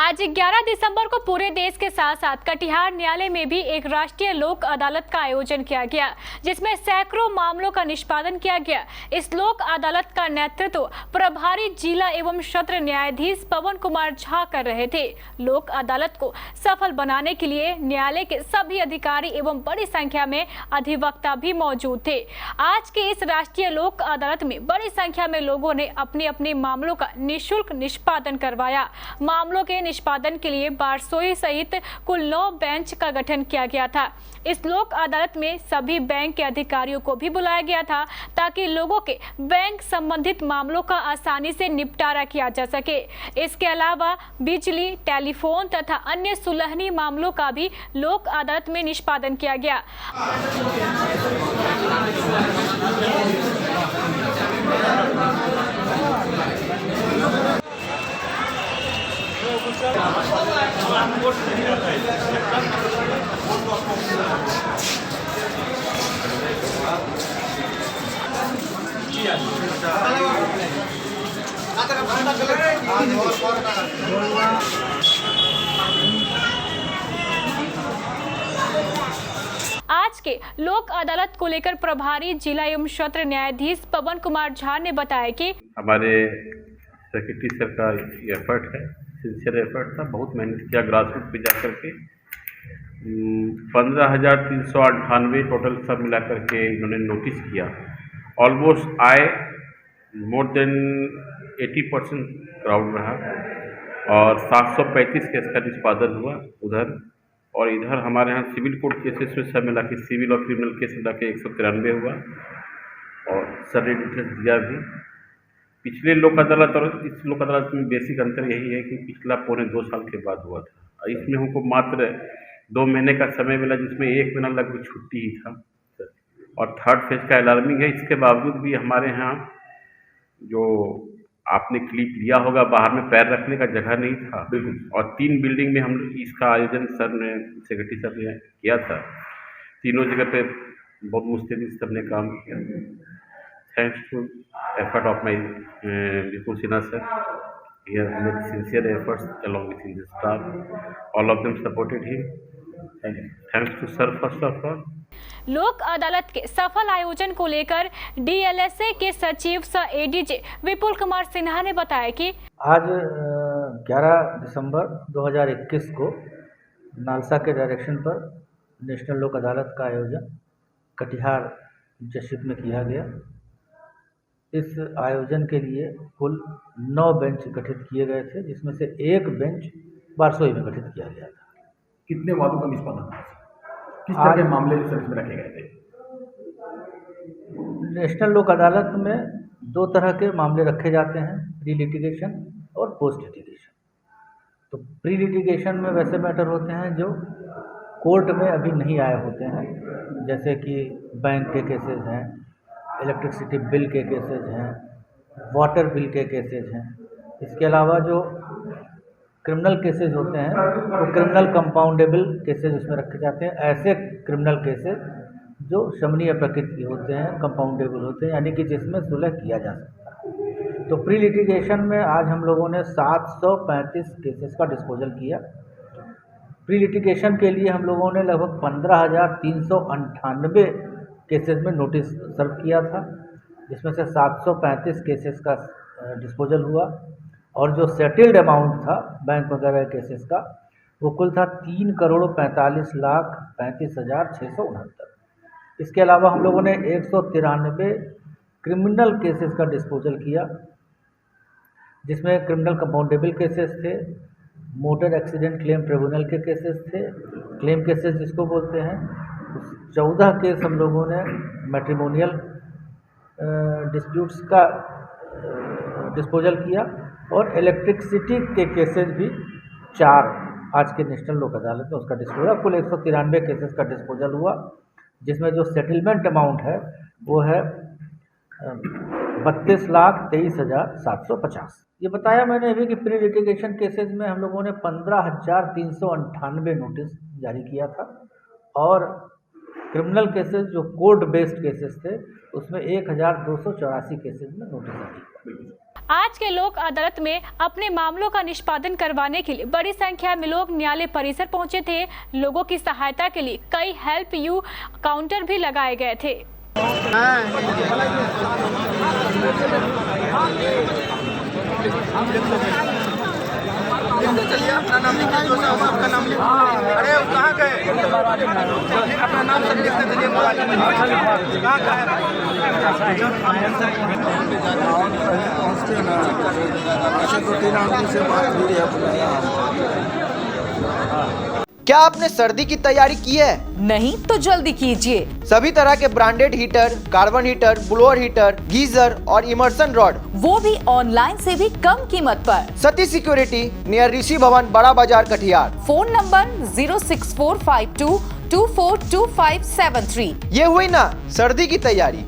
आज 11 दिसंबर को पूरे देश के साथ साथ कटिहार न्यायालय में भी एक राष्ट्रीय लोक अदालत का आयोजन किया गया, जिसमें सैकड़ों मामलों का निष्पादन किया गया। इस लोक अदालत का नेतृत्व प्रभारी जिला एवं सत्र न्यायाधीश पवन कुमार झा कर रहे थे। लोक अदालत को सफल बनाने के लिए न्यायालय के सभी अधिकारी एवं बड़ी संख्या में अधिवक्ता भी मौजूद थे। आज के इस राष्ट्रीय लोक अदालत में बड़ी संख्या में लोगों ने अपने अपने मामलों का निःशुल्क निष्पादन करवाया। मामलों के निष्पादन के लिए बारसोई सहित कुल 9 बेंच का गठन किया गया था। इस लोक अदालत में सभी बैंक के अधिकारियों को भी बुलाया गया था ताकि लोगों के बैंक संबंधित मामलों का आसानी से निपटारा किया जा सके। इसके अलावा बिजली, टेलीफोन तथा अन्य सुलहनी मामलों का भी लोक अदालत में निष्पादन किया गया। आज के लोक अदालत को लेकर प्रभारी जिला एवं सत्र न्यायाधीश पवन कुमार झा ने बताया कि हमारे सेक्रेटरी सर का एफर्ट है, सिंसियर एफर्ट था, बहुत मेहनत किया ग्रास रूट पे जा करके 15,398 टोटल सब मिला करके इन्होंने नोटिस किया। ऑलमोस्ट आए मोर देन 80% क्राउड रहा और 735 केस का निष्पादन हुआ उधर, और इधर हमारे यहाँ सिविल कोर्ट केसेस में सब मिला के सिविल और क्रिमिनल केस मिला के 193 हुआ और सरेंडर इंटरेस्ट दिया भी। पिछले लोक अदालत और इस लोक अदालत में बेसिक अंतर यही है कि पिछला पौने 2 साल के बाद हुआ था। इसमें हमको मात्र 2 महीने का समय मिला, जिसमें 1 महीना लगभग छुट्टी ही था और थर्ड फेज का अलार्मिंग है। इसके बावजूद भी हमारे यहाँ जो आपने क्लिप लिया होगा, बाहर में पैर रखने का जगह नहीं था और 3 बिल्डिंग में हम इसका आयोजन सर ने, सेक्रेटरी सर ने किया था। तीनों जगह पे बहुत मुस्तैदी से सबने काम किया। Thanks to effort of my Vipul Sinha sir. He has made sincere efforts along with his staff. All of them supported him. Thanks to sir first of all. लोक अदालत के सफल आयोजन को लेकर DLSA के सचिव सह ADJ विपुल कुमार सिन्हा ने बताया कि आज 11 दिसंबर 2021 को नालसा के डायरेक्शन पर नेशनल लोक अदालत का आयोजन कटिहार जशिप में किया गया। इस आयोजन के लिए कुल 9 बेंच गठित किए गए थे, जिसमें से एक बेंच बारसोई में गठित किया गया था। कितने वादों का निष्पादन था? किस तरह के मामले सर्विस में रखे गए थे? नेशनल लोक अदालत में 2 तरह के मामले रखे जाते हैं, प्री लिटिगेशन और पोस्ट लिटिगेशन। तो प्री लिटिगेशन में वैसे मैटर होते हैं जो कोर्ट में अभी नहीं आए होते हैं, जैसे कि बैंक के केसेस हैं, इलेक्ट्रिसिटी बिल के केसेज हैं, वाटर बिल के केसेज हैं। इसके अलावा जो क्रिमिनल केसेज होते हैं वो क्रिमिनल कंपाउंडेबल केसेज उसमें रखे जाते हैं। ऐसे क्रिमिनल केसेज जो शमनीय प्रकृति के होते हैं, कंपाउंडेबल होते हैं, यानी कि जिसमें सुलह किया जा सकता है। तो प्री लिटिगेशन में आज हम लोगों ने 735 केसेस का डिस्पोजल किया। प्री लिटिगेशन के लिए हम लोगों ने लगभग 15,398 केसेस में नोटिस सर्व किया था, जिसमें से 735 केसेस का डिस्पोजल हुआ और जो सेटल्ड अमाउंट था बैंक वगैरह केसेस का वो कुल था 3,45,35,669। इसके अलावा हम लोगों ने 193 क्रिमिनल केसेस का डिस्पोजल किया, जिसमें क्रिमिनल कंपाउंडेबल केसेस थे, मोटर एक्सीडेंट क्लेम ट्रिब्यूनल के केसेस थे, क्लेम केसेस जिसको बोलते हैं। 14 केस हम लोगों ने मैट्रिमोनियल डिस्प्यूट्स का डिस्पोजल किया और इलेक्ट्रिसिटी के केसेस भी 4 आज के नेशनल लोक अदालत में उसका डिस्पोजल। कुल 193 केसेस का डिस्पोजल हुआ, जिसमें जो सेटलमेंट अमाउंट है वो है 32,23,750। ये बताया मैंने अभी कि प्री लिटिगेशन केसेस में हम लोगों ने 15,398 नोटिस जारी किया था और क्रिमिनल केसेस जो कोर्ट बेस्ड केसेस थे उसमें 1,284 केसेस में नोटिस जारी किया। आज के लोक अदालत में अपने मामलों का निष्पादन करवाने के लिए बड़ी संख्या में लोग न्यायालय परिसर पहुंचे थे। लोगों की सहायता के लिए कई हेल्प यू काउंटर भी लगाए गए थे। अपना नाम लिखिए, जो साहब आपका नाम लिखिए। अरे वो कहाँ गए? अपना नाम सब लिखते चलिए। कहाँ क्या आपने सर्दी की तैयारी की है? नहीं तो जल्दी कीजिए। सभी तरह के branded heater, carbon heater, blower heater, geyser और इमर्सन रॉड, वो भी ऑनलाइन से भी कम कीमत पर। सती सिक्योरिटी नियर ऋषि भवन, बड़ा बाजार, कटिहार। Phone number 06452242573। ये हुई ना सर्दी की तैयारी।